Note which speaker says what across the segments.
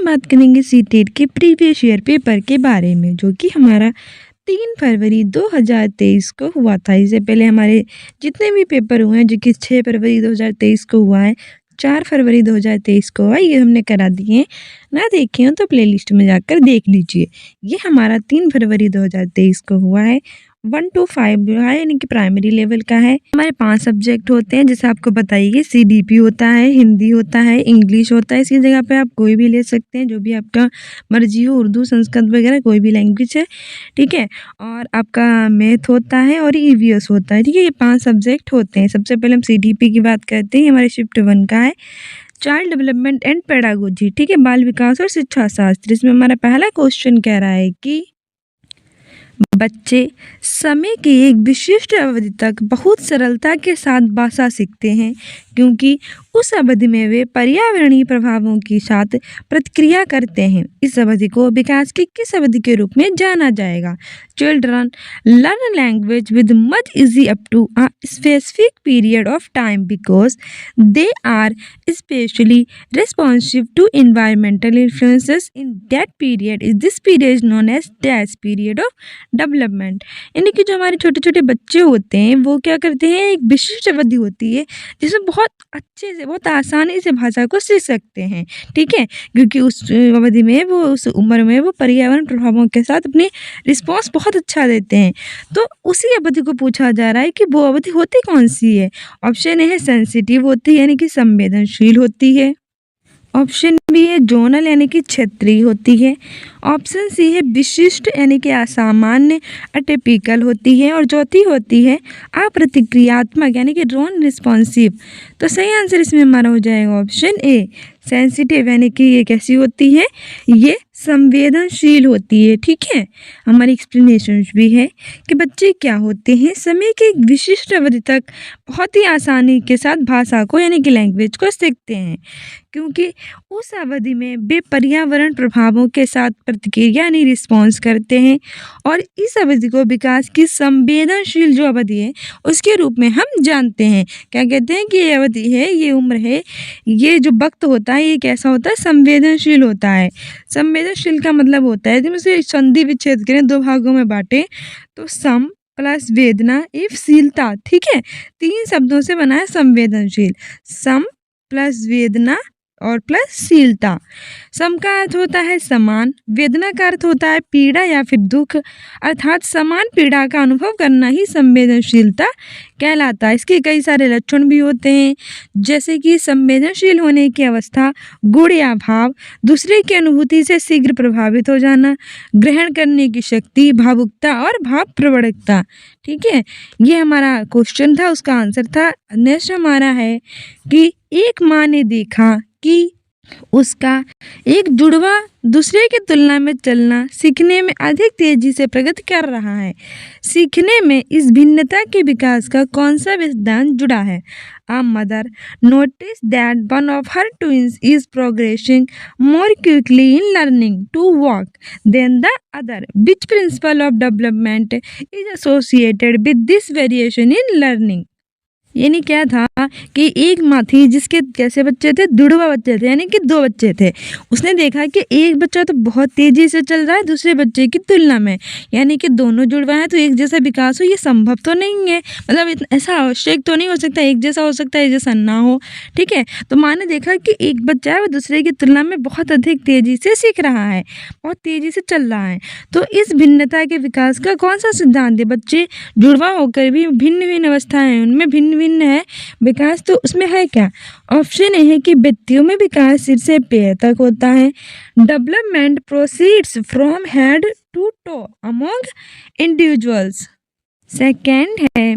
Speaker 1: हम बात करेंगे सीटेट के प्रीवियस ईयर पेपर के बारे में, जो कि हमारा 3 फरवरी 2023 को हुआ था। इससे पहले हमारे जितने भी पेपर हुए हैं, जो कि 6 फरवरी 2023 को हुआ है, 4 फरवरी 2023 को हुआ, ये हमने करा दिए हैं। ना देखे हो तो प्लेलिस्ट में जाकर देख लीजिए। ये हमारा 3 फरवरी 2023 को हुआ है। 1 to 5 है, यानी कि प्राइमरी लेवल का है। हमारे 5 सब्जेक्ट होते हैं, जैसे आपको बताइए CDP होता है, हिंदी होता है, इंग्लिश होता है। इसकी जगह पे आप कोई भी ले सकते हैं, जो भी आपका मर्जी हो, उर्दू, संस्कृत वगैरह कोई भी लैंग्वेज है, ठीक है। और आपका मैथ होता है और EVS होता है, ठीक है। ये 5 सब्जेक्ट होते हैं। सबसे पहले हम CDP की बात करते हैं। हमारे शिफ्ट 1 का है, चाइल्ड डेवलपमेंट एंड पेडागोजी, ठीक है, बाल विकास और शिक्षा शास्त्र। इसमें हमारा पहला क्वेश्चन कह रहा है कि बच्चे समय की एक विशिष्ट अवधि तक बहुत सरलता के साथ भाषा सीखते हैं, क्योंकि उस अवधि में वे पर्यावरणीय प्रभावों के साथ प्रतिक्रिया करते हैं। इस अवधि को विकास की किस अवधि के रूप में जाना जाएगा? Children learn language with much easy up to a specific period of time because they are specially responsive to environmental influences in that period. Is this period is known as dash period of development. यानी कि जो हमारे छोटे छोटे बच्चे होते हैं, वो क्या करते हैं, एक विशिष्ट अवधि होती है जिसमें बहुत अच्छे से, बहुत आसानी से भाषा को सीख सकते हैं, ठीक है। क्योंकि उस अवधि में, वो उस उम्र में, वो पर्यावरण प्रभावों के साथ अपनी रिस्पॉन्स बहुत अच्छा देते हैं। तो उसी अवधि को पूछा जा रहा है कि वो अवधि होती कौन सी है। ऑप्शन ए है सेंसिटिव होती है, यानी कि संवेदनशील होती है। ऑप्शन बी है जोनल, यानी कि क्षेत्रीय होती है। ऑप्शन सी है विशिष्ट, यानी कि असामान्य, अटिपिकल होती है। और चौथी होती है अप्रतिक्रियात्मक, यानी कि नॉन रिस्पॉन्सिव। तो सही आंसर इसमें हमारा हो जाएगा ऑप्शन ए, सेंसिटिव, यानी कि ये कैसी होती है, ये संवेदनशील होती है, ठीक है। हमारी एक्सप्लेनेशन भी है कि बच्चे क्या होते हैं, समय की एक विशिष्ट अवधि तक बहुत ही आसानी के साथ भाषा को, यानी कि लैंग्वेज को सीखते हैं, क्योंकि उस अवधि में वे पर्यावरण प्रभावों के साथ प्रतिक्रिया, यानी रिस्पॉन्स करते हैं। और इस अवधि को विकास की संवेदनशील जो अवधि है, उसके रूप में हम जानते हैं। क्या कहते हैं कि ये अवधि है, ये उम्र है, ये जो वक्त होता है, ये कैसा होता है, संवेदनशील होता है। संवेदनशील का मतलब होता है, जब इसे संधि विच्छेद करें, 2 भागों में बांटें, तो सम प्लस वेदना इफ शीलता, ठीक है, 3 शब्दों से बना है संवेदनशील। सम प्लस वेदना और प्लस शीलता। सम का अर्थ होता है समान, वेदना का अर्थ होता है पीड़ा या फिर दुख, अर्थात समान पीड़ा का अनुभव करना ही संवेदनशीलता कहलाता है। इसके कई सारे लक्षण भी होते हैं, जैसे कि संवेदनशील होने की अवस्था, गुण या भाव, दूसरे की अनुभूति से शीघ्र प्रभावित हो जाना, ग्रहण करने की शक्ति, भावुकता और भाव प्रवणता, ठीक है। ये हमारा क्वेश्चन था, उसका आंसर था। नेक्स्ट हमारा है कि एक माँ ने देखा कि उसका एक जुड़वा दूसरे की तुलना में चलना सीखने में अधिक तेजी से प्रगति कर रहा है। सीखने में इस भिन्नता के विकास का कौन सा सिद्धांत जुड़ा है? A mother noticed that one of her twins is progressing more quickly in learning to walk than the other. Which principle of development is associated with this variation in learning? यानी क्या था कि एक माँ थी जिसके कैसे बच्चे थे, जुड़वा बच्चे थे, यानी कि 2 बच्चे थे। उसने देखा कि एक बच्चा तो बहुत तेज़ी से चल रहा है दूसरे बच्चे की तुलना में, यानी कि दोनों जुड़वा हैं तो एक जैसा विकास हो, ये संभव तो नहीं है। मतलब ऐसा आवश्यक तो नहीं हो सकता, एक जैसा हो सकता है, एक जैसा ना हो, ठीक है। तो माँ ने देखा कि एक बच्चा है वो दूसरे की तुलना में बहुत अधिक तेज़ी से सीख रहा है, बहुत तेज़ी से चल रहा है। तो इस भिन्नता के विकास का कौन सा सिद्धांत है? बच्चे जुड़वा होकर भी भिन्न भिन्न अवस्थाएँ, उनमें भिन्न भिन्न है विकास, तो उसमें है क्या? ऑप्शन ए है कि व्यक्तियों में विकास सिर से पैर तक होता है। Development proceeds from head to toe among individuals. Second है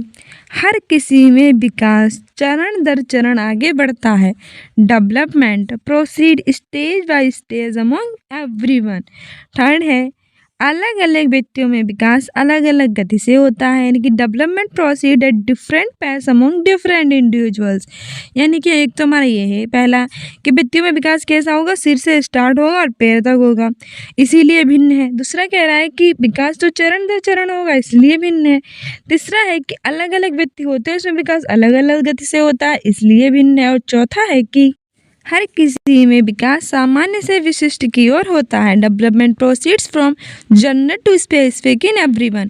Speaker 1: हर किसी में विकास चरण दर चरण आगे बढ़ता है। Development proceed stage by stage among everyone. Third है अलग अलग व्यक्तियों में विकास अलग अलग गति से होता है, यानी कि development proceed at different pace among different individuals. यानी कि एक तो हमारा ये है पहला कि व्यक्तियों में विकास कैसा होगा, सिर से स्टार्ट होगा और पैर तक होगा, इसीलिए भिन्न है। दूसरा कह रहा है कि विकास तो चरण दर चरण होगा, इसलिए भिन्न है। तीसरा है कि अलग अलग व्यक्ति होते हैं, उसमें विकास अलग अलग गति से होता है, इसलिए भिन्न है। और चौथा है कि हर किसी में विकास सामान्य से विशिष्ट की ओर होता है। Development proceeds from general to specific in everyone.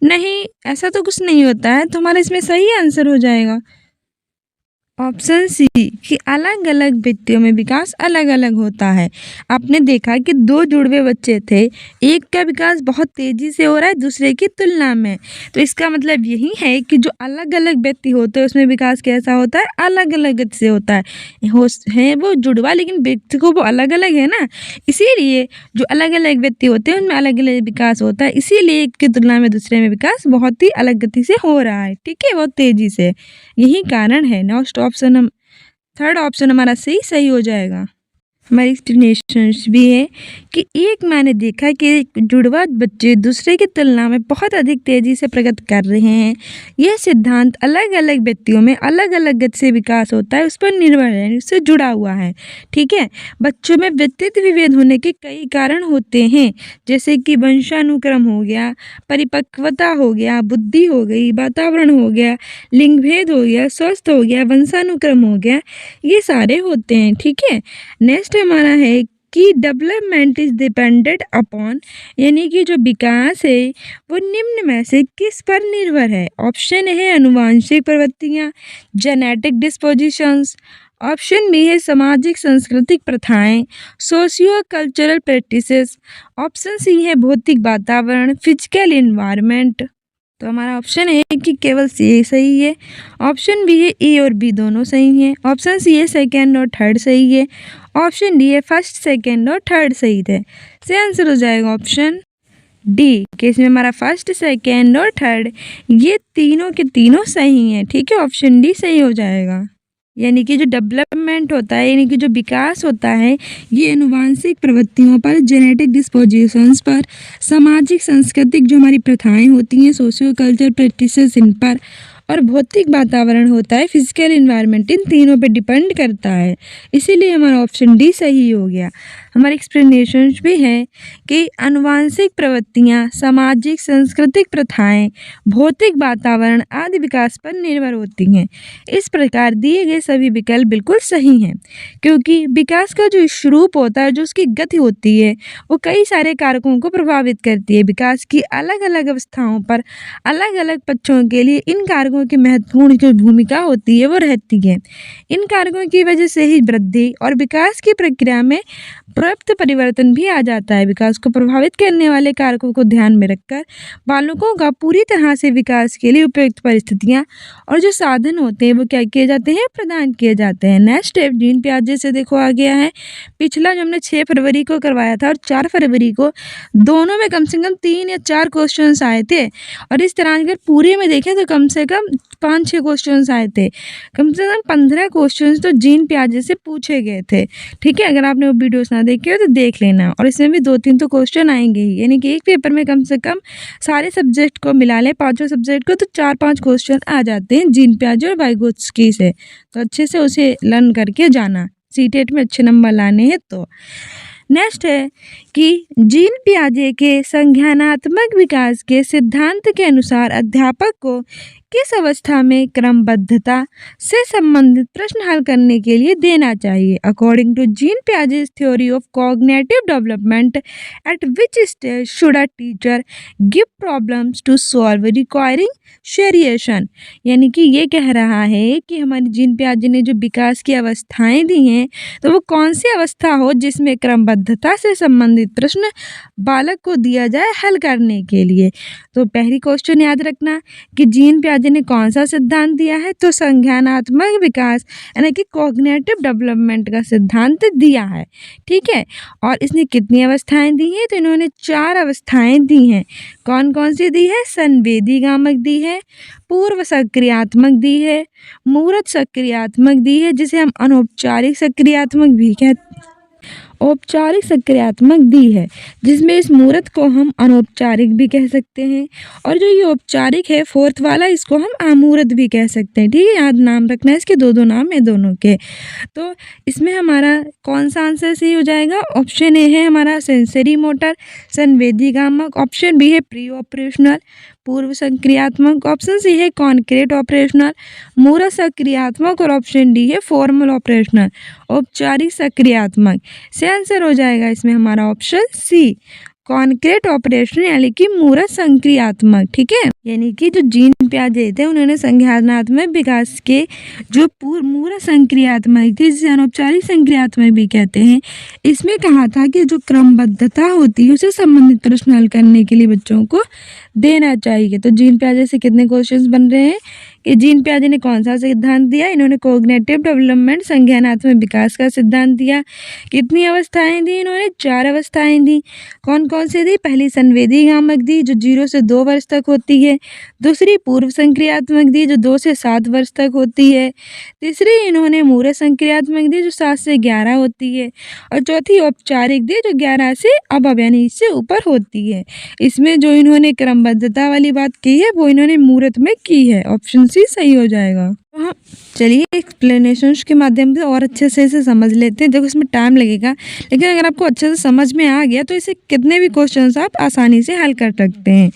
Speaker 1: नहीं, ऐसा तो कुछ नहीं होता है, तो हमारा इसमें सही आंसर हो जाएगा ऑप्शन सी कि अलग अलग व्यक्तियों में विकास अलग अलग होता है। आपने देखा कि दो जुड़वे बच्चे थे, एक का विकास बहुत तेजी से हो रहा है दूसरे की तुलना में, तो इसका मतलब यही है कि जो अलग अलग व्यक्ति होते हैं उसमें विकास कैसा होता है, अलग अलग गति से होता है। है वो जुड़वा लेकिन व्यक्ति को वो अलग अलग है ना, इसीलिए जो अलग अलग व्यक्ति होते हैं उनमें अलग अलग विकास होता है, इसीलिए एक की तुलना में दूसरे में विकास बहुत ही अलग गति से हो रहा है। ठीक है, बहुत तेजी से, यही कारण है। नेक्स्ट ऑप्शन हम थर्ड ऑप्शन हमारा सही हो जाएगा। हमारी एक्सप्लेनेशन भी है कि एक मैंने देखा कि जुड़वा बच्चे दूसरे की तुलना में बहुत अधिक तेजी से प्रगति कर रहे हैं। यह सिद्धांत अलग अलग व्यक्तियों में अलग अलग गति से विकास होता है उस पर निर्भर है, उससे जुड़ा हुआ है। ठीक है, बच्चों में व्यक्तित्व विभेद होने के कई कारण होते हैं, जैसे कि वंशानुक्रम हो गया, परिपक्वता हो गया, बुद्धि हो गई, वातावरण हो गया, लिंग भेद हो गया, स्वास्थ्य हो गया, वंशानुक्रम हो गया, ये सारे होते हैं। ठीक है, नेक्स्ट हमारा है कि डेवलपमेंट इज डिपेंडेंट अपॉन, यानी कि जो विकास है वो निम्न में से किस पर निर्भर है। ऑप्शन है अनुवांशिक प्रवृत्तियाँ, जेनेटिक डिस्पोजिशंस। ऑप्शन बी है सामाजिक सांस्कृतिक प्रथाएं, socio cultural practices. Option C है भौतिक वातावरण, फिजिकल इन्वायरमेंट। तो हमारा ऑप्शन है कि केवल सी सही है। ऑप्शन बी है ए और बी दोनों सही हैं। ऑप्शन सी है सेकंड और थर्ड सही है। ऑप्शन डी है फर्स्ट, सेकंड और थर्ड सही है। सही आंसर हो जाएगा ऑप्शन डी, कि इसमें हमारा फर्स्ट, सेकंड और थर्ड ये तीनों के तीनों सही हैं। ठीक है, ऑप्शन डी सही हो जाएगा। यानी कि जो डेवलपमेंट होता है, यानी कि जो विकास होता है, ये अनुवांशिक प्रवृत्तियों पर, जेनेटिक डिस्पोजिशंस पर, सामाजिक सांस्कृतिक जो हमारी प्रथाएं होती हैं, सोशियो कल्चर प्रैक्टिसेस इन पर, और भौतिक वातावरण होता है, फिजिकल इन्वायरमेंट, इन तीनों पे डिपेंड करता है। इसीलिए हमारा ऑप्शन डी सही हो गया। हमारी एक्सप्लेनेशन भी है कि आनुवांशिक प्रवृत्तियाँ, सामाजिक सांस्कृतिक प्रथाएं, भौतिक वातावरण आदि विकास पर निर्भर होती हैं। इस प्रकार दिए गए सभी विकल्प बिल्कुल सही हैं, क्योंकि विकास का जो स्वरूप होता है, जो उसकी गति होती है, वो कई सारे कारकों को प्रभावित करती है। विकास की अलग अलग अवस्थाओं पर अलग अलग पक्षों के लिए इन कारकों की महत्वपूर्ण जो भूमिका होती है वो रहती है। इन कारकों की वजह से ही वृद्धि और विकास की प्रक्रिया में प्राप्त परिवर्तन भी आ जाता है। विकास को प्रभावित करने वाले कारकों को ध्यान में रखकर बालकों का पूरी तरह से विकास के लिए उपयुक्त परिस्थितियां और जो साधन होते हैं वो क्या किए जाते हैं, प्रदान किए जाते हैं। नेक्स्ट स्टेप जीन पियाजे से देखो आ गया है। पिछला जो हमने 6 फरवरी को करवाया था और 4 फरवरी को, दोनों में कम से कम 3 या 4 क्वेश्चन आए थे, और इस तरह अगर पूरे में देखें तो कम से कम 5-6 क्वेश्चन आए थे। कम से कम 15 क्वेश्चन तो जीन पियाजे से पूछे गए थे। ठीक है, अगर आपने वो वीडियोस ना देखे हो तो देख लेना, और इसमें भी 2-3 तो क्वेश्चन आएंगे ही, यानी कि एक पेपर में कम से कम सारे सब्जेक्ट को मिला लें, 5 सब्जेक्ट को, तो 4-5 क्वेश्चन आ जाते हैं जीन पियाजे और वाइगोत्स्की से। तो अच्छे से उसे लर्न करके जाना, सीटेट में अच्छे नंबर लाने हैं। तो नेक्स्ट है कि जीन पियाजे के संज्ञानात्मक विकास के सिद्धांत के अनुसार अध्यापक को किस अवस्था में क्रमबद्धता से संबंधित प्रश्न हल करने के लिए देना चाहिए। According to Jean Piaget's theory of cognitive development, at which stage should a teacher give problems to solve requiring seriation. यानी कि ये कह रहा है कि हमारी जीन पियाजे ने जो विकास की अवस्थाएं दी हैं, तो वो कौन सी अवस्था हो जिसमें क्रमबद्धता से संबंधित प्रश्न बालक को दिया जाए हल करने के लिए। तो पहली क्वेश्चन याद रखना कि जीन पियाजे ने कौन सा सिद्धांत दिया है, तो संज्ञानात्मक विकास यानी कि कॉग्निटिव डेवलपमेंट का सिद्धांत दिया है। ठीक है, और इसने कितनी अवस्थाएं दी हैं, तो इन्होंने 4 अवस्थाएं दी हैं। कौन कौन सी दी है, संवेदीगामक दी है, पूर्व सक्रियात्मक दी है, मूर्त सक्रियात्मक दी है, जिसे हम अनौपचारिक सक्रियात्मक भी कहते, औपचारिक सक्रियात्मक दी है, जिसमें इस मूर्त को हम अनौपचारिक भी कह सकते हैं, और जो ये औपचारिक है 4th वाला, इसको हम अमूर्त भी कह सकते हैं। ठीक है, याद नाम रखना है, इसके दो नाम है दोनों के। तो इसमें हमारा कौन सा आंसर सही हो जाएगा, ऑप्शन ए है हमारा सेंसरी मोटर संवेदीगामक, ऑप्शन बी है प्री ऑपरेशनल पूर्व सक्रियात्मक, ऑप्शन सी है कॉन्क्रीट ऑपरेशनल, मूरत सक्रियात्मक और ऑप्शन डी है फॉर्मल ऑपरेशनल, औपचारिक सक्रियात्मक। से आंसर हो जाएगा इसमें हमारा ऑप्शन सी कॉन्क्रीट ऑपरेशन यानी कि मूरत संक्रियात्मक। ठीक है, यानी कि जो जीन पियाजे थे उन्होंने संज्ञानात्मक विकास के जो मूरत संक्रियात्मक थे जिसे अनौपचारिक संक्रियात्मक भी कहते हैं, इसमें कहा था कि जो क्रमबद्धता होती है उसे संबंधित प्रश्न हल करने के लिए बच्चों को देना चाहिए। तो जीन पियाजे से कितने क्वेश्चंस बन रहे हैं कि जीन पियाजे ने कौन सा सिद्धांत दिया? इन्होंने कोग्निटिव डेवलपमेंट संज्ञानात्मक विकास का सिद्धांत दिया। कितनी अवस्थाएं दी इन्होंने? 4 अवस्थाएं दी। कौन कौन सी दी? पहली संवेदीगामक दी जो 0 से 2 वर्ष तक होती है, दूसरी पूर्व संक्रियात्मक दी जो 2 से 7 वर्ष तक होती है, तीसरी इन्होंने मूरत संक्रियात्मक दी जो 7 से 11 होती है, और चौथी औपचारिक दी जो 11 से अब यानी इससे ऊपर होती है। इसमें जो इन्होंने क्रमबद्धता वाली बात की है वो इन्होंने मूरत में की है। ऑप्शन सी सही हो जाएगा। हाँ, चलिए एक्सप्लेनेशंस के माध्यम से और अच्छे से इसे समझ लेते हैं। देखो इसमें टाइम लगेगा, लेकिन अगर आपको अच्छे से समझ में आ गया तो इसे कितने भी क्वेश्चंस आप आसानी से हल कर सकते हैं।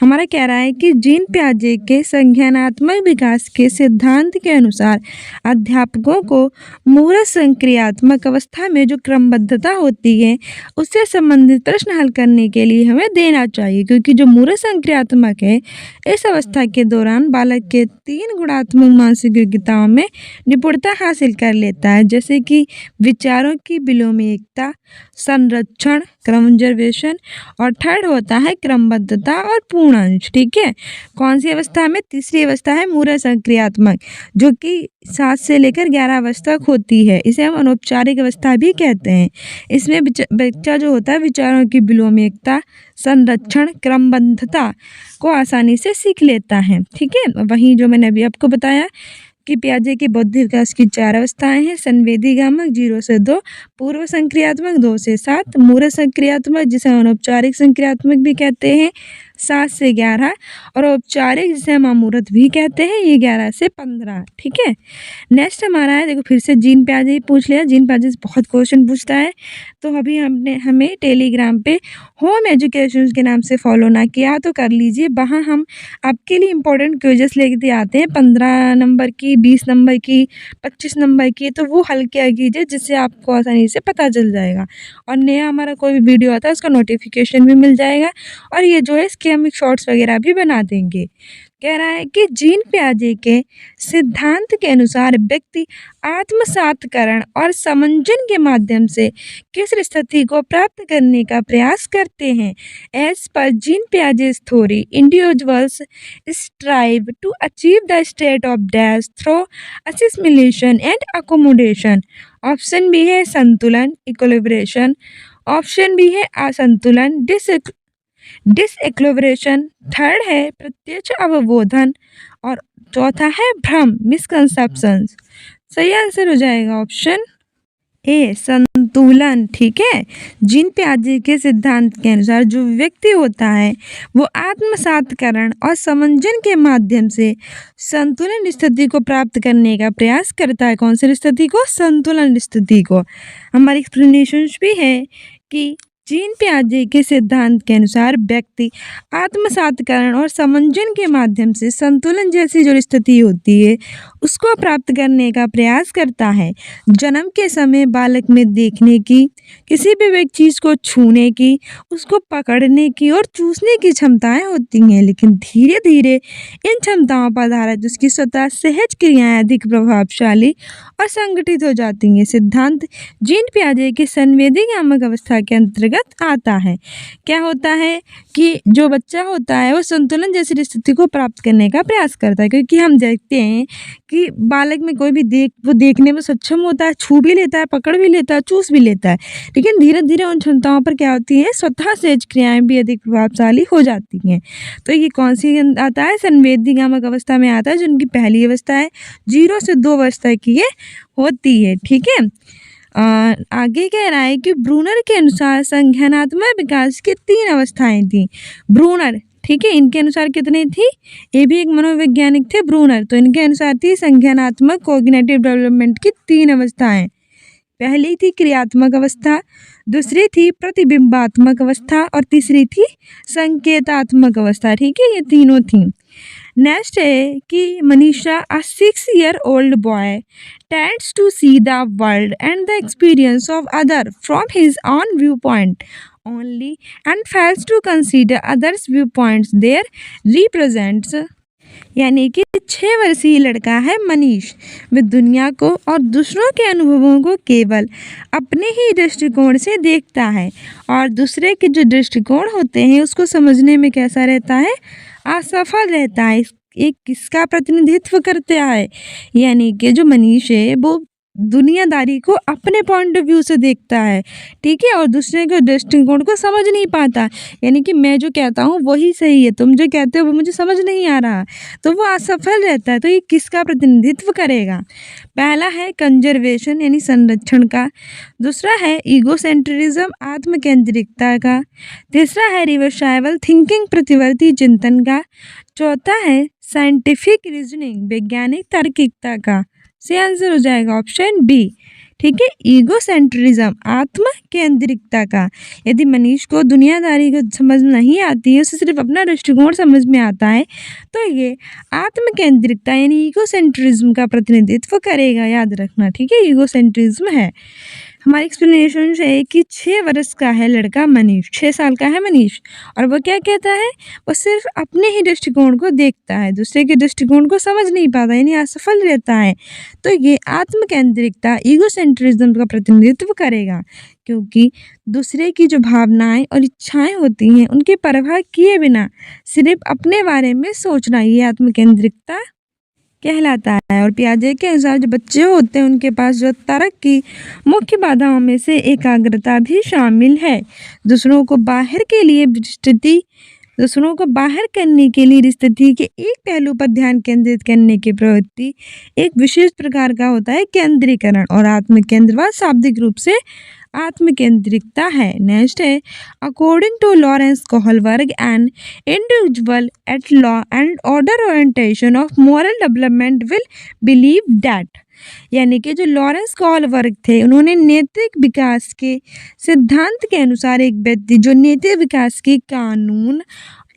Speaker 1: हमारा कह रहा है कि जीन पियाजे के संज्ञानात्मक विकास के सिद्धांत के अनुसार अध्यापकों को मूरत संक्रियात्मक अवस्था में जो क्रमबद्धता होती है उससे संबंधित प्रश्न हल करने के लिए हमें देना चाहिए, क्योंकि जो मूरत संक्रियात्मक है इस अवस्था के दौरान बालक के 3 गुणात्मक मानसिक योग्यताओं में निपुणता हासिल कर लेता है, जैसे कि विचारों की विलोमयिकता, संरक्षण, कंजर्वेशन, और थर्ड होता है क्रमबद्धता और पूर्णांश। ठीक है, कौन सी अवस्था में? तीसरी अवस्था है मूरत संक्रियात्मक जो कि 7 से लेकर 11 वर्ष तक होती है। इसे हम अनौपचारिक अवस्था भी कहते हैं। इसमें बच्चा जो होता है विचारों की विलोमयिकता, संरक्षण, क्रमबद्धता को आसानी से सीख लेता है। ठीक है, वहीं जो मैंने अभी आपको बताया कि पियाजे के बौद्धिक विकास की 4 अवस्थाएं हैं। संवेदीगामक 0 से 2, पूर्व संक्रियात्मक 2 से 7, मूरत संक्रियात्मक जिसे अनौपचारिक संक्रियात्मक भी कहते हैं 7 से 11, और औपचारिक जिसे हम अमूर्त भी कहते हैं ये 11 से 15। ठीक है, नेक्स्ट हमारा है, देखो फिर से जीन पियाजे ही पूछ लिया। जीन पियाजे से बहुत क्वेश्चन पूछता है, तो अभी हमें टेलीग्राम पे होम एजुकेशन के नाम से फॉलो ना किया तो कर लीजिए। वहाँ हम आपके लिए इम्पोर्टेंट क्विजेस लेके आते हैं 15 नंबर की, 20 नंबर की, 25 नंबर की, तो वो हल किया कीजिए जिससे आपको आसानी से पता चल जाएगा, और नया हमारा कोई भी वीडियो आता है उसका नोटिफिकेशन भी मिल जाएगा, और ये जो है इसके हम शॉर्ट्स वगैरह भी बना देंगे। कह रहा है कि जीन पियाजे के सिद्धांत के अनुसार व्यक्ति आत्मसातकरण और समंजन के माध्यम से किस स्थिति को प्राप्त करने का प्रयास करते हैं? As per Jean Piaget's theory, individuals strive to achieve the state of dash through assimilation and accommodation. Option B है संतुलन, इक्विलिब्रेशन, ऑप्शन बी है असंतुलन, डिसइक्विलिब्रेशन, थर्ड है प्रत्यक्ष अवबोधन, और चौथा है भ्रम, मिसकंसेप्शंस। सही आंसर हो जाएगा ऑप्शन ए संतुलन। ठीक है, जीन पियाजे के सिद्धांत के अनुसार जो व्यक्ति होता है वो आत्मसातकरण और समंजन के माध्यम से संतुलन स्थिति को प्राप्त करने का प्रयास करता है। कौन सी स्थिति को? संतुलन स्थिति को। हमारी एक्सप्लेनेशन भी है कि जीन पियाजे के सिद्धांत के अनुसार व्यक्ति आत्मसातकरण और समंजन के माध्यम से संतुलन जैसी जो स्थिति होती है उसको प्राप्त करने का प्रयास करता है। जन्म के समय बालक में देखने की, किसी भी एक चीज़ को छूने की, उसको पकड़ने की और चूसने की क्षमताएं होती हैं, लेकिन धीरे धीरे इन क्षमताओं पर आधारित उसकी स्वतः सहज क्रियाएं अधिक प्रभावशाली और संगठित हो जाती हैं। सिद्धांत जीन पियाजे के संवेदीगामक अवस्था के अंतर्गत आता है। क्या होता है कि जो बच्चा होता है वो संतुलन जैसी स्थिति को प्राप्त करने का प्रयास करता है, क्योंकि हम देखते हैं कि बालक में कोई भी वो देखने में सक्षम होता है, छू भी लेता है, पकड़ भी लेता है, चूस भी लेता है, लेकिन धीरे धीरे उन क्षमताओं पर क्या होती है, स्वतः सहज क्रियाएं भी अधिक प्रभावशाली हो जाती हैं। तो ये कौन सी आता है? संवेदीगामक अवस्था में आता है, जिनकी पहली अवस्था है 0 से 2 वर्ष तक की ये होती है। ठीक है, आगे कह रहा है कि ब्रूनर के अनुसार संज्ञानात्मक विकास की 3 अवस्थाएं थी। ब्रूनर, ठीक है, इनके अनुसार कितनी थी? ये भी एक मनोवैज्ञानिक थे ब्रूनर, तो इनके अनुसार थी संज्ञानात्मक कोग्निटिव डेवलपमेंट की 3 अवस्थाएं। पहली थी क्रियात्मक अवस्था, दूसरी थी प्रतिबिंबात्मक अवस्था और तीसरी थी संकेतात्मक अवस्था। ठीक है, ये तीनों थी। नेक्स्ट है कि मनीषा, अ 6-year-old boy tends to see the world and the experience of other from his own viewpoint only and fails to consider others' viewpoints. There represents, यानी कि 6 वर्षीय लड़का है मनीष। वह दुनिया को और दूसरों के अनुभवों को केवल अपने ही दृष्टिकोण से देखता है और दूसरे के जो दृष्टिकोण होते हैं उसको समझने में कैसा रहता है, असफल रहता है। एक किसका प्रतिनिधित्व करता है, यानी कि जो मनीष है वो दुनियादारी को अपने पॉइंट ऑफ व्यू से देखता है। ठीक है, और दूसरे के दृष्टिकोण को समझ नहीं पाता, यानी कि मैं जो कहता हूँ वही सही है, तुम जो कहते हो वो मुझे समझ नहीं आ रहा, तो वो असफल रहता है। तो ये किसका प्रतिनिधित्व करेगा? पहला है कंजर्वेशन यानी संरक्षण का, दूसरा है ईगोसेंट्रिज्म आत्मकेंद्रिकता का, तीसरा है रिवर्साइवल थिंकिंग प्रतिवर्ती चिंतन का, चौथा है साइंटिफिक रीजनिंग वैज्ञानिक तार्किकता का। से आंसर हो जाएगा ऑप्शन बी। ठीक है, ईगोसेंट्रिज्म आत्म केंद्रिकता का। यदि मनीष को दुनियादारी को समझ नहीं आती है, उसे सिर्फ अपना दृष्टिकोण समझ में आता है, तो ये आत्म केंद्रिकता यानी ईगोसेंट्रिज्म का प्रतिनिधित्व करेगा, याद रखना। ठीक है, ईगोसेंट्रिज्म है। हमारी एक्सप्लेनेशन है कि 6 वर्ष का है लड़का मनीष, 6 साल का है मनीष, और वो क्या कहता है, वो सिर्फ अपने ही दृष्टिकोण को देखता है, दूसरे के दृष्टिकोण को समझ नहीं पाता, यानी असफल रहता है। तो ये आत्मकेंद्रिकता ईगोसेंट्रिज्म का प्रतिनिधित्व करेगा, क्योंकि दूसरे की जो भावनाएं और इच्छाएं होती हैं उनकी परवाह किए बिना सिर्फ अपने बारे में सोचना, ये आत्मकेंद्रिकता कहलाता है। और पियाजे के अनुसार जो बच्चे होते हैं उनके पास जो तर्क की मुख्य बाधाओं में से एकाग्रता भी शामिल है। दूसरों को बाहर करने के लिए स्थिति के एक पहलू पर ध्यान केंद्रित करने की प्रवृत्ति एक विशेष प्रकार का होता है केंद्रीकरण, और आत्मकेंद्रवाद शाब्दिक रूप से आत्मकेंद्रिकता है। नेक्स्ट है, according to Lawrence Kohlberg an individual at law and order orientation of moral development will believe that, यानी कि जो लॉरेंस कोहलबर्ग थे उन्होंने नैतिक विकास के सिद्धांत के अनुसार एक व्यक्ति जो नैतिक विकास के कानून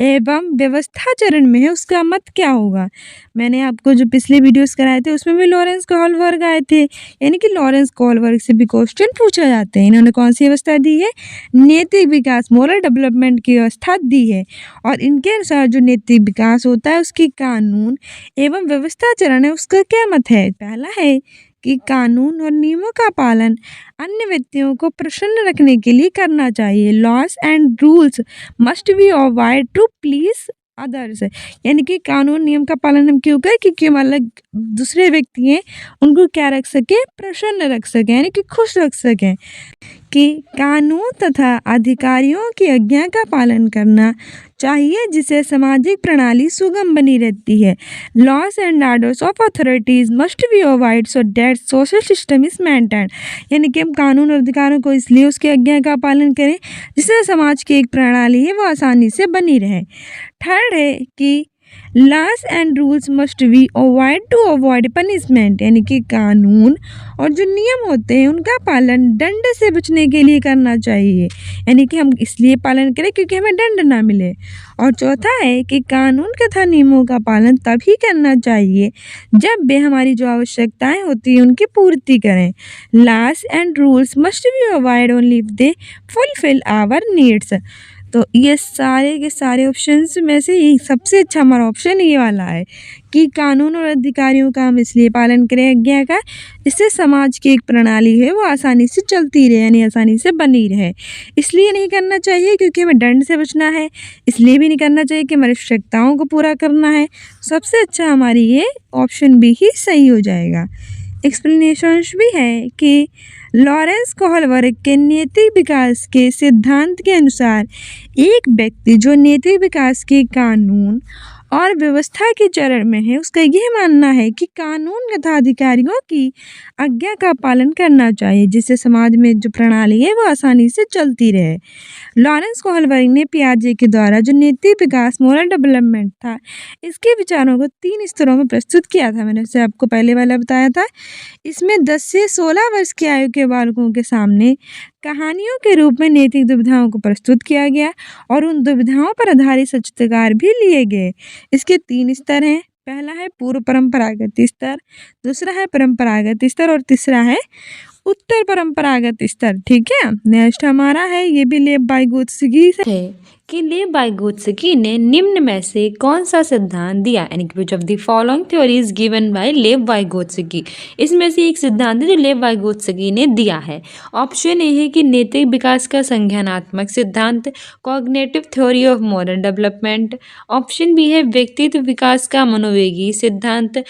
Speaker 1: एवं व्यवस्था चरण में है उसका मत क्या होगा। मैंने आपको जो पिछले वीडियोस कराए थे उसमें भी लॉरेंस कोहलबर्ग आए थे, यानी कि लॉरेंस कोहलबर्ग से भी क्वेश्चन पूछा जाते हैं। इन्होंने कौन सी व्यवस्था दी है, नैतिक विकास मोरल डेवलपमेंट की व्यवस्था दी है, और इनके अनुसार जो नैतिक विकास होता है उसकी कानून एवं व्यवस्था चरण है उसका क्या मत है। पहला है कि कानून और नियमों का पालन अन्य व्यक्तियों को प्रसन्न रखने के लिए करना चाहिए। Laws and rules must be obeyed to please others, यानी कि कानून नियम का पालन हम क्यों करें, क्योंकि हमारा दूसरे व्यक्ति हैं उनको क्या रख सके, प्रसन्न रख सकें, यानी कि खुश रख सकें। कि कानून तथा अधिकारियों की आज्ञा का पालन करना चाहिए जिससे सामाजिक प्रणाली सुगम बनी रहती है। Laws and orders of authorities must be obeyed so that social system is maintain, यानी कि हम कानून और अधिकारों को इसलिए उसकी आज्ञा का पालन करें जिससे समाज की एक प्रणाली है वो आसानी से बनी रहे। थर्ड है कि laws and rules must be obeyed to avoid punishment, यानी कि कानून और जो नियम होते हैं उनका पालन दंड से बचने के लिए करना चाहिए, यानी कि हम इसलिए पालन करें क्योंकि हमें दंड ना मिले। और चौथा है कि कानून तथा नियमों का पालन तभी करना चाहिए जब वे हमारी जो आवश्यकताएं होती हैं उनकी पूर्ति करें। Laws and rules must be obeyed only if they fulfil our needs. तो ये सारे के सारे ऑप्शंस में से ये सबसे अच्छा हमारा ऑप्शन ये वाला है कि कानून और अधिकारियों का हम इसलिए पालन करें आज्ञा का, इससे समाज की एक प्रणाली है वो आसानी से चलती रहे, यानी आसानी से बनी रहे। इसलिए नहीं करना चाहिए क्योंकि हमें दंड से बचना है, इसलिए भी नहीं करना चाहिए कि हमारी आवश्यकताओं को पूरा करना है। सबसे अच्छा हमारी ये ऑप्शन बी ही सही हो जाएगा। एक्सप्लेनेशंस भी है कि लॉरेंस कोहलबर्ग के नैतिक विकास के सिद्धांत के अनुसार एक व्यक्ति जो नैतिक विकास के कानून और व्यवस्था के चरण में है उसका यह मानना है कि कानून तथा अधिकारियों की आज्ञा का पालन करना चाहिए जिससे समाज में जो प्रणाली है वो आसानी से चलती रहे। लॉरेंस कोहलबर्ग ने पियाजे के द्वारा जो नैतिक विकास मोरल डेवलपमेंट था इसके विचारों को 3 स्तरों में प्रस्तुत किया था। मैंने उसे आपको पहले वाला बताया था। इसमें 10 से 16 वर्ष की आयु के बालकों के सामने कहानियों के रूप में नैतिक दुविधाओं को प्रस्तुत किया गया और उन दुविधाओं पर आधारित साक्षात्कार भी लिए गए। इसके 3 स्तर हैं। पहला है पूर्व परंपरागत स्तर, दूसरा है परंपरागत स्तर और तीसरा है उत्तर परंपरागत स्तर। ठीक है, नेक्स्ट हमारा है, ये भी लेव वाइगोत्स्की से है कि लेव वाइगोत्स्की ने निम्न में से कौन सा सिद्धांत दिया, यानी कि which of the following theory is given by लेव वाइगोत्स्की। इसमें से एक सिद्धांत है जो लेव वाइगोत्स्की ने दिया है। ऑप्शन ए है कि नैतिक विकास का संज्ञानात्मक सिद्धांत, cognitive theory of moral development. Option B है व्यक्तित्व विकास का मनोवेगी सिद्धांत,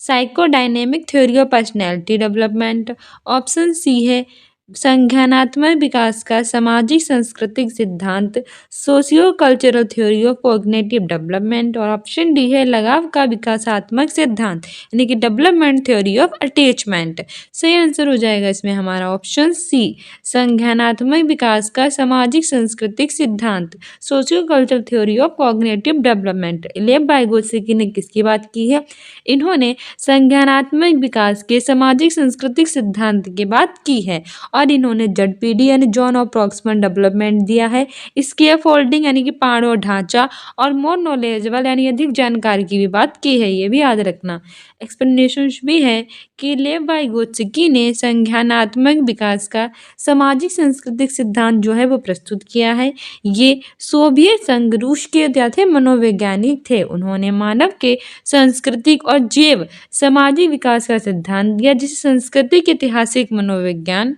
Speaker 1: psychodynamic theory of personality development. Option C है संज्ञानात्मक विकास का सामाजिक सांस्कृतिक सिद्धांत, socio cultural theory of cognitive development. और ऑप्शन डी है लगाव का विकासात्मक सिद्धांत, यानी कि डेवलपमेंट थ्योरी ऑफ अटैचमेंट। सही आंसर हो जाएगा इसमें हमारा ऑप्शन सी, संज्ञानात्मक विकास का सामाजिक सांस्कृतिक सिद्धांत, socio cultural theory of cognitive development. लेव वाइगोत्स्की ने किसकी बात की है? इन्होंने संज्ञानात्मक विकास के सामाजिक सांस्कृतिक सिद्धांत की बात की है और इन्होंने ZPD यानी जॉन ऑफ प्रॉक्सिमल डेवलपमेंट दिया है। स्केयर फोल्डिंग यानी कि पहाड़ों ढांचा और मोर नॉलेजेबल यानी अधिक जानकारी की भी बात की है, ये भी याद रखना। एक्सप्लेनेशन भी है कि लेव वाइगोत्स्की ने संज्ञानात्मक विकास का सामाजिक सांस्कृतिक सिद्धांत जो है वो प्रस्तुत किया है। ये सोवियत संघ रूस के थे मनोवैज्ञानिक थे। उन्होंने मानव के सांस्कृतिक और जैव सामाजिक विकास का सिद्धांत दिया जिसे सांस्कृतिक ऐतिहासिक मनोविज्ञान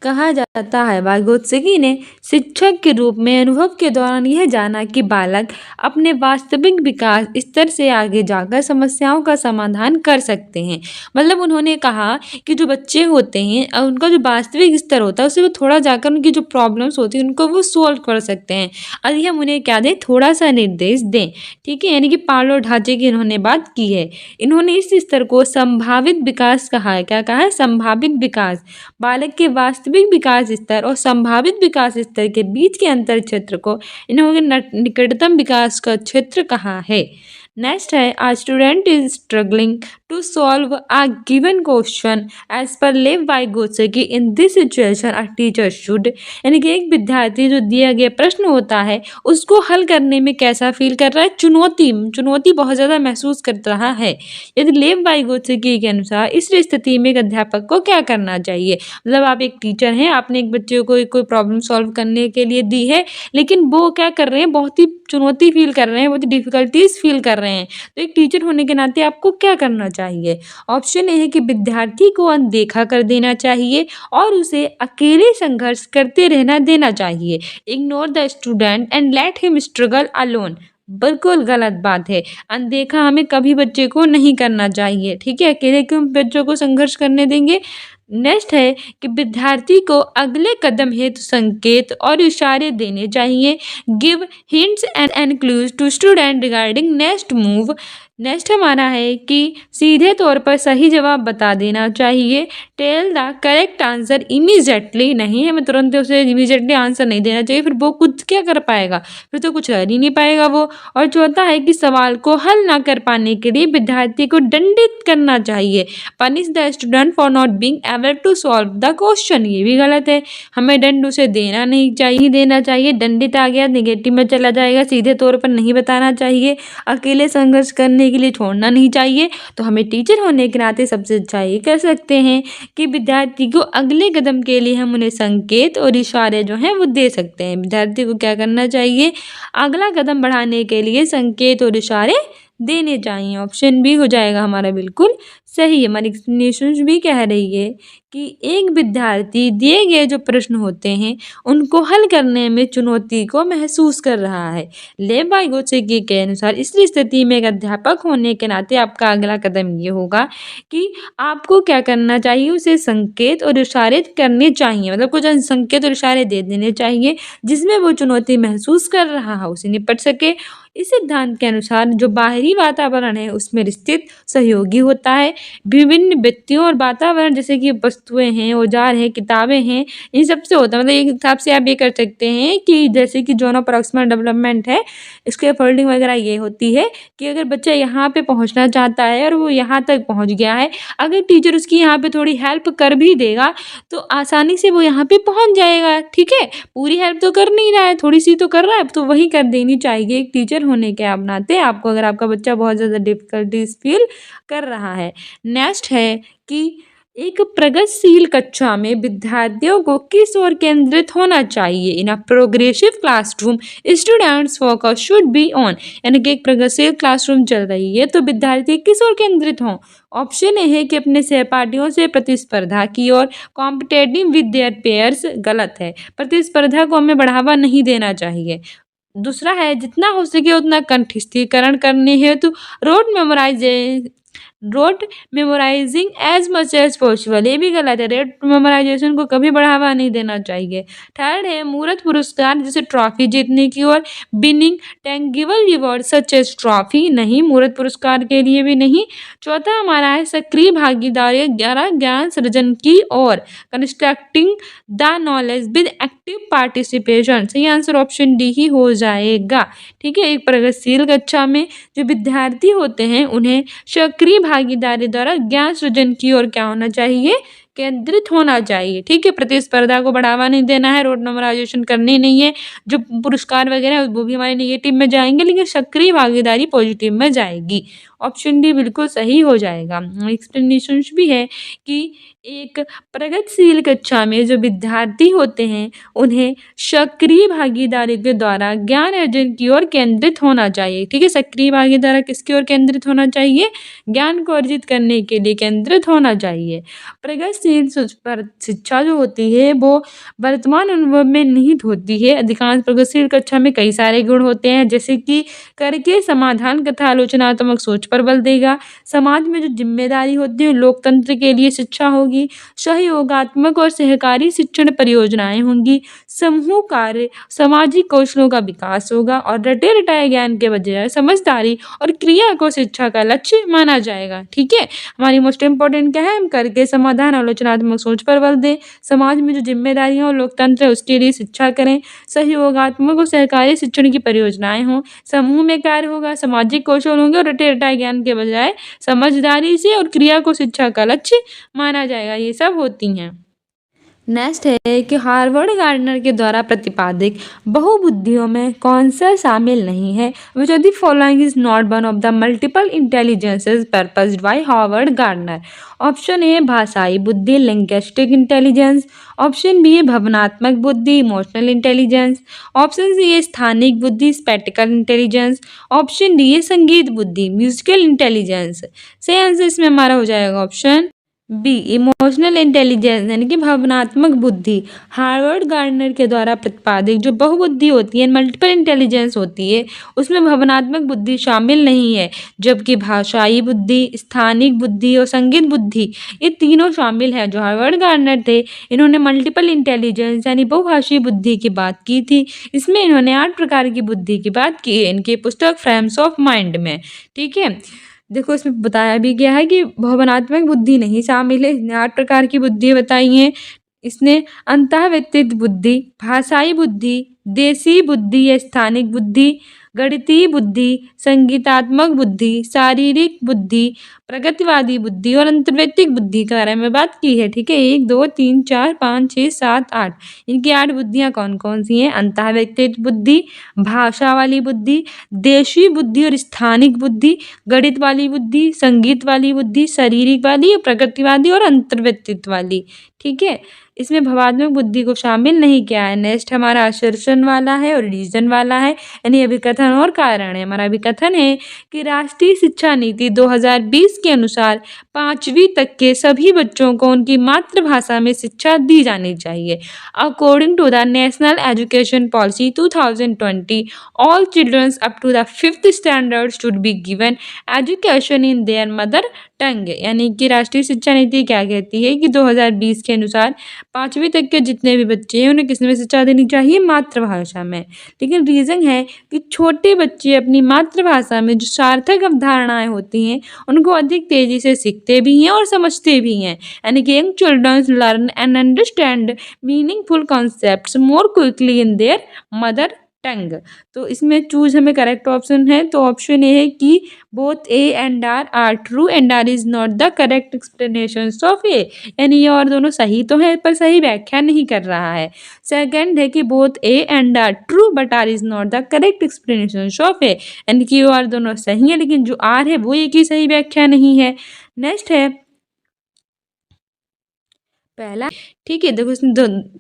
Speaker 1: कहा जाता है। वाइगोत्स्की ने शिक्षक के रूप में अनुभव के दौरान यह जाना कि बालक अपने वास्तविक विकास स्तर से आगे जाकर समस्याओं का समाधान कर सकते हैं। मतलब उन्होंने कहा कि जो बच्चे होते हैं उनका जो वास्तविक स्तर होता है उससे वो थोड़ा जाकर उनकी जो प्रॉब्लम्स होती हैं उनको वो सोल्व कर सकते हैं। यदि हम उन्हें क्या दें, थोड़ा सा निर्देश दें। ठीक है, यानी कि पालो ढांचे की इन्होंने बात की है। इन्होंने इस स्तर को संभावित विकास कहा है। क्या कहा है? संभावित विकास। बालक के वास्तविक विकास स्तर और संभावित विकास स्तर के बीच के अंतर क्षेत्र को इन्होंने निकटतम विकास का क्षेत्र कहा है। नेक्स्ट है, a student is struggling to solve a given question as per Lev Vygotsky. In this situation a teacher should, यानी कि एक विद्यार्थी जो दिया गया प्रश्न होता है उसको हल करने में कैसा फील कर रहा है? चुनौती बहुत ज़्यादा महसूस कर रहा है। यदि लेव वाइगोत्स्की के अनुसार इस स्थिति में एक अध्यापक को क्या करना चाहिए? मतलब आप एक टीचर हैं, आपने एक बच्चे को कोई प्रॉब्लम सॉल्व करने के लिए दी है, लेकिन वो क्या कर रहे हैं, बहुत ही चुनौती फील कर रहे हैं, बहुत ही डिफिकल्टीज फील कर रहे हैं। तो एक टीचर होने के नाते आपको क्या करना चाहिए? ऑप्शन ए है कि विद्यार्थी को अनदेखा कर देना चाहिए और उसे अकेले संघर्ष करते रहना देना चाहिए। Ignore the student and let him struggle alone. बिल्कुल गलत बात है। अनदेखा हमें कभी बच्चे को नहीं करना चाहिए। ठीक है, अकेले क्यों बच्चों को संघर्ष करने देंगे? नेक्स्ट है कि विद्यार्थी को अगले कदम हेतु संकेत और इशारे देने चाहिए। Give hints and clues to student regarding next move. Next हमारा है कि सीधे तौर पर सही जवाब बता देना चाहिए। Tell the correct answer immediately, नहीं हमें तुरंत उसे इमीजिएटली आंसर नहीं देना चाहिए, फिर वो कुछ क्या कर पाएगा, फिर तो कुछ कर ही नहीं पाएगा वो। और चौथा है कि सवाल को हल ना कर पाने के लिए विद्यार्थी को दंडित करना चाहिए। Punish the student for not being able to solve the question. ये भी गलत है, हमें दंड उसे देना नहीं चाहिए। दंडित आ गया, नेगेटिव में चला जाएगा। सीधे तौर पर नहीं बताना चाहिए, अकेले संघर्ष करने के लिए छोड़ना नहीं चाहिए। तो हमें टीचर होने के नाते सबसे अच्छा ये कर सकते हैं कि विद्यार्थी को अगले कदम के लिए हम उन्हें संकेत और इशारे जो हैं वो दे सकते हैं। विद्यार्थी को क्या करना चाहिए? अगला कदम बढ़ाने के लिए संकेत और इशारे देने चाहिए। ऑप्शन बी हो जाएगा हमारा बिल्कुल सही है। हमारी एक्सप्लेनेशन भी कह रही है कि एक विद्यार्थी दिए गए जो प्रश्न होते हैं उनको हल करने में चुनौती को महसूस कर रहा है। लेव वाइगोत्स्की के अनुसार इस स्थिति में एक अध्यापक होने के नाते आपका अगला कदम ये होगा कि आपको क्या करना चाहिए, उसे संकेत और इशारे करने चाहिए। मतलब कुछ संकेत और इशारे दे देने चाहिए जिसमें वो चुनौती महसूस कर रहा है उसे निपट सके। इस सिद्धांत के अनुसार जो बाहरी वातावरण है उसमें स्थित सहयोगी होता है विभिन्न व्यक्तियों और वातावरण जैसे कि वस्तुएँ हैं, औज़ार हैं, किताबें हैं, इन सब से होता है। मतलब एक हिसाब से आप ये कर सकते हैं कि जैसे कि ज़ोन ऑफ प्रॉक्सिमल डेवलपमेंट है, स्कैफोल्डिंग वगैरह ये होती है कि अगर बच्चा यहाँ पे पहुँचना चाहता है और वो यहाँ तक पहुँच गया है, अगर टीचर उसकी यहाँ पे थोड़ी हेल्प कर भी देगा, तो आसानी से वो यहाँ पे पहुँच जाएगा, ठीक है? पूरी हेल्प तो कर नहीं रहा है, थोड़ी-सी तो कर रहा है, तो वही कर देनी चाहिए एक टीचर होने के आप नाते आपको, अगर आपका बच्चा बहुत ज़्यादा डिफ़िकल्टीज़ फ़ील कर रहा है। नेक्स्ट है कि एक प्रगतिशील कक्षा में विद्यार्थियों को किस ओर केंद्रित होना चाहिए? In a progressive classroom students focus should be on, यानी कि एक प्रगतिशील क्लासरूम चल रही है तो विद्यार्थी किस ओर केंद्रित हों? ऑप्शन ए है कि अपने सहपाठियों से प्रतिस्पर्धा की ओर, कॉम्पिटिटिव विद देयर पेयर्स, गलत है। प्रतिस्पर्धा को हमें बढ़ावा नहीं देना चाहिए। दूसरा है जितना हो सके उतना कंठस्थीकरण करने हेतु rote memorising as much as possible, ये भी गलत है। रोट मेमोराइजेशन को कभी बढ़ावा नहीं देना चाहिए। थर्ड है मूर्त पुरस्कार जैसे ट्रॉफी जीतने की ओर, winning tangible reward such as trophy, नहीं मूर्त पुरस्कार के लिए भी नहीं। चौथा हमारा है सक्रिय भागीदारी ज्ञान सृजन की ओर, constructing the knowledge with active participation, सही आंसर ऑप्शन डी ही हो जाएगा। ठीक है, एक प्रगतिशील कक्षा में जो विद्यार्थी होते हैं उन्हें सक्रिय भागीदारी द्वारा ज्ञान सृजन की ओर क्या होना चाहिए? केंद्रित होना चाहिए। ठीक है, प्रतिस्पर्धा को बढ़ावा नहीं देना है, रोड नंबराइजेशन करनी नहीं है, जो पुरस्कार वगैरह है वो भी हमारे नेगेटिव में जाएंगे, लेकिन सक्रिय भागीदारी पॉजिटिव में जाएगी। ऑप्शन डी बिल्कुल सही हो जाएगा। एक्सप्लेनेशन भी है कि एक प्रगतिशील कक्षा में जो विद्यार्थी होते हैं उन्हें सक्रिय भागीदारी के द्वारा ज्ञान अर्जन की ओर केंद्रित होना चाहिए। ठीक है, सक्रिय भागीदारी किसकी ओर केंद्रित होना चाहिए? ज्ञान को अर्जित करने के लिए केंद्रित होना चाहिए। प्रगतिशील शिक्षा जो होती है वो वर्तमान अनुभव में निहित होती है। अधिकांश प्रगतिशील कक्षा में कई सारे गुण होते हैं, जैसे कि करके समाधान तथा आलोचनात्मक सोच पर बल देगा। समाज में जो जिम्मेदारी होती है, लोकतंत्र के लिए शिक्षा होगी, सहयोगात्मक और सहकारी शिक्षण परियोजनाएं होंगी, समूह कार्य, सामाजिक कौशलों का विकास होगा और रटे रटाए ज्ञान के बजाय समझदारी और क्रिया को शिक्षा का लक्ष्य माना जाएगा। ठीक है, हमारी मोस्ट इंपॉर्टेंट क्या है? हम करके समाधान, आलोचनात्मक सोच पर बल दें, समाज में जो जिम्मेदारियां और लोकतंत्र है उसके लिए शिक्षा करें, सहयोगात्मक और सहकारी शिक्षण की परियोजनाएं हों, समूह में कार्य होगा, सामाजिक कौशल होंगे और रटे रटाए ज्ञान के बजाय समझदारी से और क्रिया को शिक्षा का लक्ष्य माना जाएगा। ये सब होती हैं। नेक्स्ट है कि हार्वर्ड गार्डनर के द्वारा प्रतिपादित बहुबुद्धियों में कौन सा शामिल नहीं है? Which of the following is not one of the multiple intelligences पर्पस्ड bye Harvard gardener? Option A भाषाई बुद्धि, लिंग्विस्टिक इंटेलिजेंस। ऑप्शन बी है भावनात्मक बुद्धि, इमोशनल इंटेलिजेंस। ऑप्शन सी है स्थानिक बुद्धि, स्पैटिकल इंटेलिजेंस। ऑप्शन डी है संगीत बुद्धि, म्यूजिकल इंटेलिजेंस। सही आंसर इसमें हमारा हो जाएगा ऑप्शन बी, इमोशनल इंटेलिजेंस, यानी कि भावनात्मक बुद्धि। हार्वर्ड गार्डनर के द्वारा प्रतिपादित जो बहुबुद्धि होती है, मल्टीपल इंटेलिजेंस होती है, उसमें भावनात्मक बुद्धि शामिल नहीं है, जबकि भाषाई बुद्धि, स्थानिक बुद्धि और संगीत बुद्धि ये तीनों शामिल है। जो हार्वर्ड गार्डनर थे इन्होंने मल्टीपल इंटेलिजेंस यानी बहुभाषी बुद्धि की बात की थी। इसमें इन्होंने 8 प्रकार की बुद्धि की बात की है इनकी पुस्तक फ्रेम्स ऑफ माइंड में। ठीक है, देखो इसमें बताया भी गया है कि भावनात्मक बुद्धि नहीं शामिल है। इसने 8 प्रकार की बुद्धि बताई हैं। इसने अंतःव्यक्तित्व बुद्धि, भाषाई बुद्धि, देशी बुद्धि या स्थानिक बुद्धि, गणितीय बुद्धि, संगीतात्मक बुद्धि, शारीरिक बुद्धि, प्रगतिवादी बुद्धि और अंतर्वैयक्तिक बुद्धि के बारे में बात की है। ठीक है, 1 2 3 4 5 6 7 8 इनकी 8 बुद्धियाँ कौन कौन सी हैं? अंतःव्यक्तित्व बुद्धि, भाषा वाली बुद्धि, देशी बुद्धि और स्थानिक बुद्धि, गणित वाली बुद्धि, संगीत वाली बुद्धि, शारीरिक वाली, प्रगतिवादी और अंतर्वैयक्तित्व वाली। ठीक है, इसमें भावात्मक बुद्धि को शामिल नहीं किया है। नेक्स्ट हमारा असर्शन वाला है और रीजन वाला है, यानी अभिकथन और कारण है। हमारा अभिकथन है कि राष्ट्रीय शिक्षा नीति 2020 के अनुसार 5वीं तक के सभी बच्चों को उनकी मातृभाषा में शिक्षा दी जानी चाहिए। According to the national education policy 2020, all children up to the 5th standard should be given education in their mother tongue, यानी कि राष्ट्रीय शिक्षा नीति क्या कहती है कि 2020 के अनुसार 5वीं तक के जितने भी बच्चे हैं उन्हें किसमें शिक्षा देनी चाहिए, मातृभाषा में। लेकिन रीज़न है कि छोटे बच्चे अपनी मातृभाषा में जो सार्थक अवधारणाएं होती हैं उनको अधिक तेजी से सीखते भी हैं और समझते भी हैं, यानी कि young children learn and understand meaningful concepts more quickly in their mother tongue. तो इसमें चूज हमें करेक्ट ऑप्शन है, तो ऑप्शन ए है कि both A and R true and R is not the correct explanation of A, यानी ये और दोनों सही तो है पर सही व्याख्या नहीं कर रहा है। सेकंड है कि both A and R true but R is not the correct explanation of A, यानी कि ये और दोनों सही है लेकिन जो आर है वो एक ही सही व्याख्या नहीं है। नेक्स्ट है पहला, ठीक है, देखो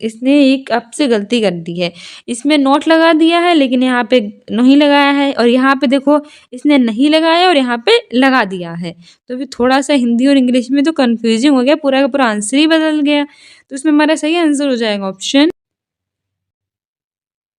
Speaker 1: इसने एक आपसे गलती कर दी है, इसमें नोट लगा दिया है लेकिन यहाँ पे नहीं लगाया है, और यहाँ पे देखो इसने नहीं लगाया और यहाँ पे लगा दिया है, तो फिर थोड़ा सा हिंदी और इंग्लिश में तो कन्फ्यूजिंग हो गया, पूरा का पूरा आंसर ही बदल गया। तो इसमें हमारा सही आंसर हो जाएगा ऑप्शन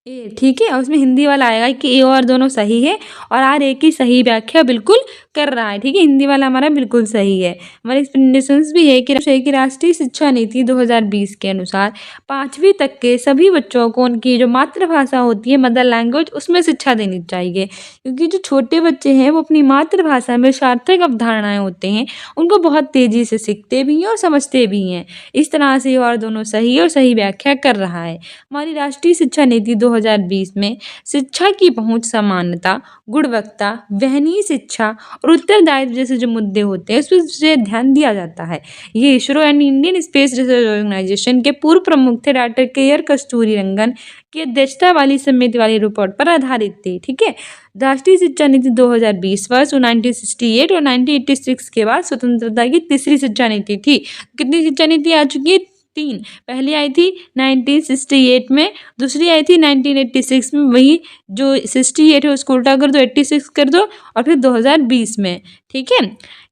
Speaker 1: ए, ठीक है। और उसमें हिंदी वाला आएगा कि ए और दोनों सही है और आर ए की सही व्याख्या बिल्कुल कर रहा है, ठीक है, हिंदी वाला हमारा बिल्कुल सही है। हमारे एक्सप्लेनेशंस भी है कि राष्ट्रीय शिक्षा नीति 2020 के अनुसार 5वीं तक के सभी बच्चों को उनकी जो मातृभाषा होती है मदर लैंग्वेज उसमें शिक्षा देनी चाहिए, क्योंकि जो छोटे बच्चे हैं वो अपनी मातृभाषा में सार्थक अवधारणाएं होते हैं उनको बहुत तेजी से सीखते भी हैं और समझते भी हैं। इस तरह से ये और दोनों सही और सही व्याख्या कर रहा है। हमारी राष्ट्रीय शिक्षा नीति 2020 में शिक्षा की पहुंच, समानता, गुणवत्ता, वहनीय शिक्षा और उत्तरदायित्व जैसे जो मुद्दे होते हैं उस पर विशेष ध्यान दिया जाता है। ये इसरो यानी इंडियन स्पेस रिसर्च ऑर्गेनाइजेशन के पूर्व प्रमुख थे डॉक्टर के कस्तूरी रंगन की अध्यक्षता वाली समिति वाली रिपोर्ट पर आधारित थी, ठीक है। राष्ट्रीय शिक्षा नीति 2020 वर्ष 1968 और 1986 के बाद स्वतंत्रता की तीसरी शिक्षा नीति थी। कितनी शिक्षा नीति आ चुकी है? 3। पहली आई थी 1968 में, दूसरी आई थी 1986 में, वही जो 68 है उसको उल्टा कर दो, 86 कर दो और फिर 2020 में, ठीक है।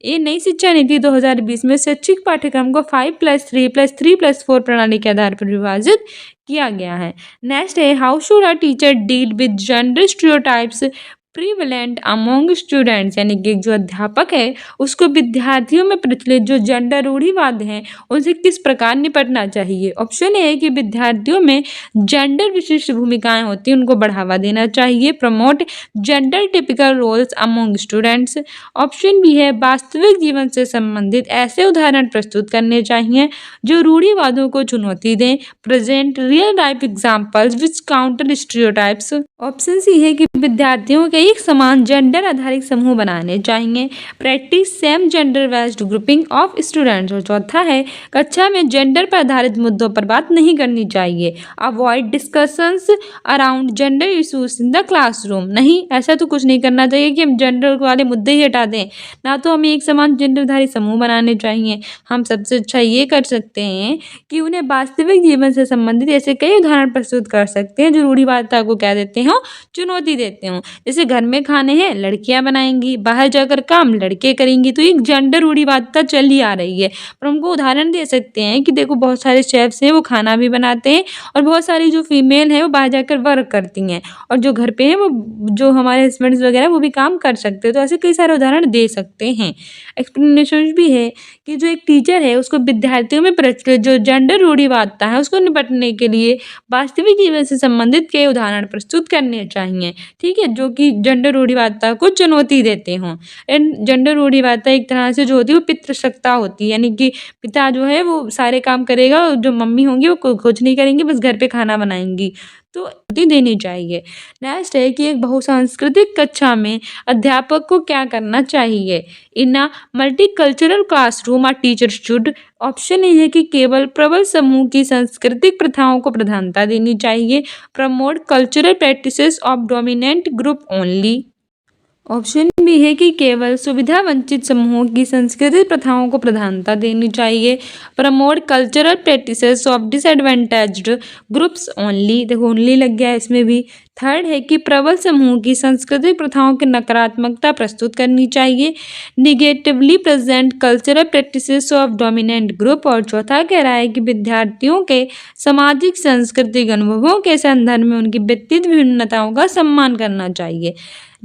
Speaker 1: ये नई शिक्षा नीति 2020 में शैक्षिक पाठ्यक्रम को 5+3+3+4 प्रणाली के आधार पर विभाजित किया गया है। नेक्स्ट है how should a teacher deal with gender stereotypes prevalent among students, यानी कि जो अध्यापक है उसको विद्यार्थियों में प्रचलित जो जेंडर रूढ़िवाद हैं उनसे किस प्रकार निपटना चाहिए। ऑप्शन ए है कि विद्यार्थियों में जेंडर विशिष्ट भूमिकाएं होती हैं उनको बढ़ावा देना चाहिए, promote gender typical roles among students. Option B है वास्तविक जीवन से संबंधित ऐसे उदाहरण प्रस्तुत करने चाहिए जो रूढ़िवादों को चुनौती दें, present real life examples which counter stereotypes. Option C है कि विद्यार्थियों के एक समान जेंडर आधारित समूह बनाने चाहिए, practice same gender based grouping of students. और चौथा है कक्षा में जेंडर पर आधारित मुद्दों पर बात नहीं करनी चाहिए, avoid discussions around gender issues in the classroom. नहीं, ऐसा तो कुछ नहीं करना चाहिए कि हम जेंडर वाले मुद्दे ही हटा दें, ना तो हमें एक समान जेंडरधारी समूह बनाने चाहिए। हम सबसे अच्छा ये कर सकते हैं कि उन्हें वास्तविक जीवन से संबंधित ऐसे कई उदाहरण प्रस्तुत कर सकते हैं जो रूढ़िवादिता को क्या देते हो, चुनौती देते हो। जैसे घर में खाने हैं लड़कियां बनाएंगी, बाहर जाकर काम लड़के करेंगी, तो एक जेंडर रूढ़िवादिता चल ही आ रही है। पर हमको उदाहरण दे सकते हैं कि देखो बहुत सारे शेफ्स हैं वो खाना भी बनाते हैं और बहुत सारी जो फीमेल हैं वो बाहर जाकर वर्क करती हैं, और जो घर पे हैं वो जो हमारे हस्बैंड्स वगैरह वो भी काम कर सकते हैं। तो ऐसे कई सारे उदाहरण दे सकते हैं। एक्सप्लेनेशन भी है कि जो एक टीचर है उसको विद्यार्थियों में प्रचलित जो जेंडर रूढ़िवादिता है उसको निपटने के लिए वास्तविक जीवन से संबंधित कई उदाहरण प्रस्तुत करने चाहिए, ठीक है, जो कि जेंडर रूढ़िवादिता को चुनौती देते हों। एंड जेंडर रूढ़िवादिता एक तरह से जो होती है वो पितृसत्ता होती है, यानी कि पिता जो है वो सारे काम करेगा, जो मम्मी होंगी वो कुछ नहीं करेंगी, बस घर पे खाना बनाएंगी, तो देनी चाहिए। नेक्स्ट है कि एक बहुसांस्कृतिक कक्षा में अध्यापक को क्या करना चाहिए। In a multicultural classroom a teacher should, option A है कि केवल प्रबल समूह की सांस्कृतिक प्रथाओं को प्रधानता देनी चाहिए, promote cultural practices of dominant group only. Option B है कि केवल सुविधा वंचित समूहों की सांस्कृतिक प्रथाओं को प्रधानता देनी चाहिए, promote cultural practices of disadvantaged groups only. देखो ओनली लग गया इसमें भी, थर्ड है कि प्रबल समूह की सांस्कृतिक प्रथाओं की नकारात्मकता प्रस्तुत करनी चाहिए, negatively present cultural practices of dominant group. और चौथा कह रहा है कि विद्यार्थियों के सामाजिक सांस्कृतिक अनुभवों के संदर्भ में उनकी व्यक्तिगत भिन्नताओं का सम्मान करना चाहिए।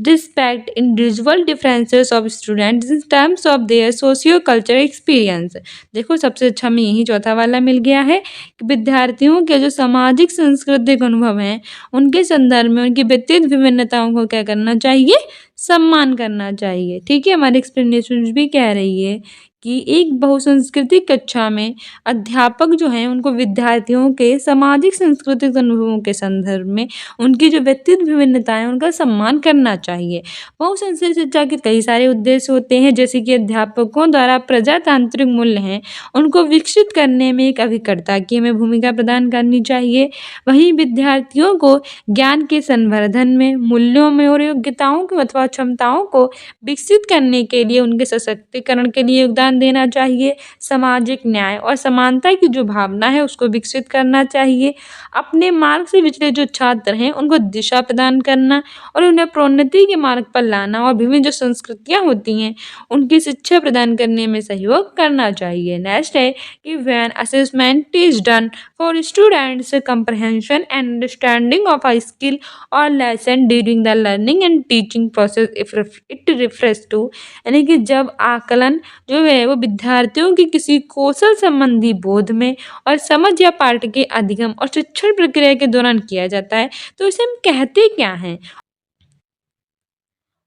Speaker 1: Respect individual differences of students in terms of their socio cultural experience. देखो सबसे अच्छा हमें यही चौथा वाला मिल गया है कि विद्यार्थियों के जो सामाजिक सांस्कृतिक अनुभव हैं उनके संदर्भ में उनकी व्यक्तिगत विभिन्नताओं को क्या करना चाहिए, सम्मान करना चाहिए। ठीक है, हमारी एक्सप्लेनेशन भी कह रही है कि एक बहुसांस्कृतिक कक्षा में अध्यापक जो हैं उनको विद्यार्थियों के सामाजिक सांस्कृतिक अनुभवों के संदर्भ में उनकी जो व्यक्तिगत विभिन्नताएं उनका सम्मान करना चाहिए। बहुसांस्कृतिक शिक्षा के कई सारे उद्देश्य होते हैं, जैसे कि अध्यापकों द्वारा प्रजातांत्रिक मूल्य हैं उनको विकसित करने में एक अभिकर्ता की हमें भूमिका प्रदान करनी चाहिए। वहीं विद्यार्थियों को ज्ञान के संवर्धन में, मूल्यों में और योग्यताओं को अथवा क्षमताओं को विकसित करने के लिए उनके सशक्तिकरण के लिए योगदान देना चाहिए। सामाजिक न्याय और समानता की जो भावना है उसको विकसित करना चाहिए। अपने मार्ग से विचले जो छात्र हैं उनको दिशा प्रदान करना और उन्हें प्रोन्नति के मार्ग पर लाना और विभिन्न जो संस्कृतियाँ होती हैं उनकी शिक्षा प्रदान करने में सहयोग करना चाहिए। नेक्स्ट है कि when assessment is done for students comprehension and understanding of a skill or lesson during the learning and teaching process if it refers to, यानी कि जब आकलन जो है वो विद्यार्थियों की किसी कौशल संबंधी बोध में और समझ या पाठ के अधिगम और शिक्षण प्रक्रिया के दौरान किया जाता है तो इसे हम कहते क्या हैं।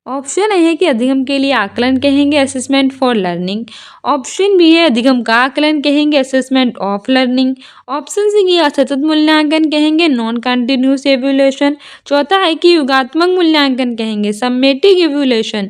Speaker 1: ऑप्शन ए है कि अधिगम के लिए आकलन कहेंगे assessment for learning. Option B है अधिगम का आकलन कहेंगे assessment of learning. Option C की सतत मूल्यांकन कहेंगे नॉन कंटिन्यूस एवोल्यूशन। चौथा है कि युगात्मक मूल्यांकन कहेंगे समेटिव एवोल्यूशन।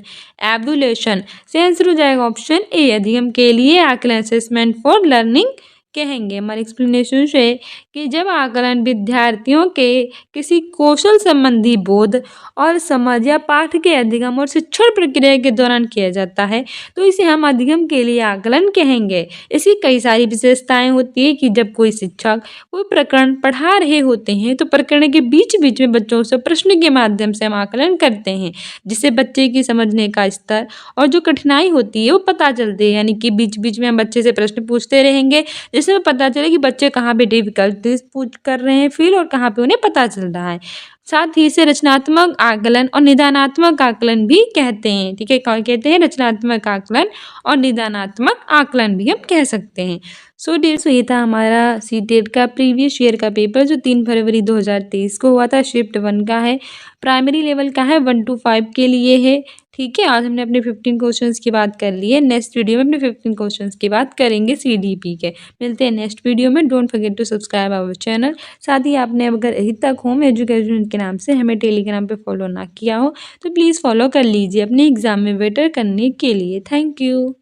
Speaker 1: से आंसर हो जाएगा ऑप्शन ए अधिगम के लिए आकलन असेसमेंट फॉर लर्निंग कहेंगे। हमारे एक्सप्लेनेशन से कि जब आकलन विद्यार्थियों के किसी कौशल संबंधी बोध और समझ या पाठ के अधिगम और शिक्षण प्रक्रिया के दौरान किया जाता है तो इसे हम अधिगम के लिए आकलन कहेंगे। इसकी कई सारी विशेषताएं होती है कि जब कोई शिक्षक कोई प्रकरण पढ़ा रहे होते हैं तो प्रकरण के बीच बीच में बच्चों से प्रश्न के माध्यम से हम आकलन करते हैं, जिससे बच्चे की समझने का स्तर और जो कठिनाई होती है वो पता चलती है। यानी कि बीच बीच में हम बच्चे से प्रश्न पूछते रहेंगे जिससे पता चले कि बच्चे कहाँ पे डिफिकल्टीज पूछ कर रहे हैं फील और कहाँ पे उन्हें पता चल रहा है। साथ ही इसे रचनात्मक आकलन और निदानात्मक आकलन भी कहते हैं। ठीक है, कहते हैं रचनात्मक आकलन और निदानात्मक आकलन भी हम कह सकते हैं। सो ये था हमारा सीटेट का प्रीवियस ईयर का पेपर जो 3 फरवरी 2023 को हुआ था। शिफ्ट 1 का है, प्राइमरी लेवल का है, 1 to 5 के लिए है। ठीक है, आज हमने अपने 15 क्वेश्चंस की बात कर ली है। नेक्स्ट वीडियो में अपने 15 क्वेश्चंस की बात करेंगे CDP के। मिलते हैं नेक्स्ट वीडियो में। Don't forget to subscribe our channel. साथ ही आपने अगर अभी तक होम एजुकेशन के नाम से हमें टेलीग्राम पे फॉलो ना किया हो तो प्लीज़ फॉलो कर लीजिए अपने एग्जाम में बेटर करने के लिए। Thank you.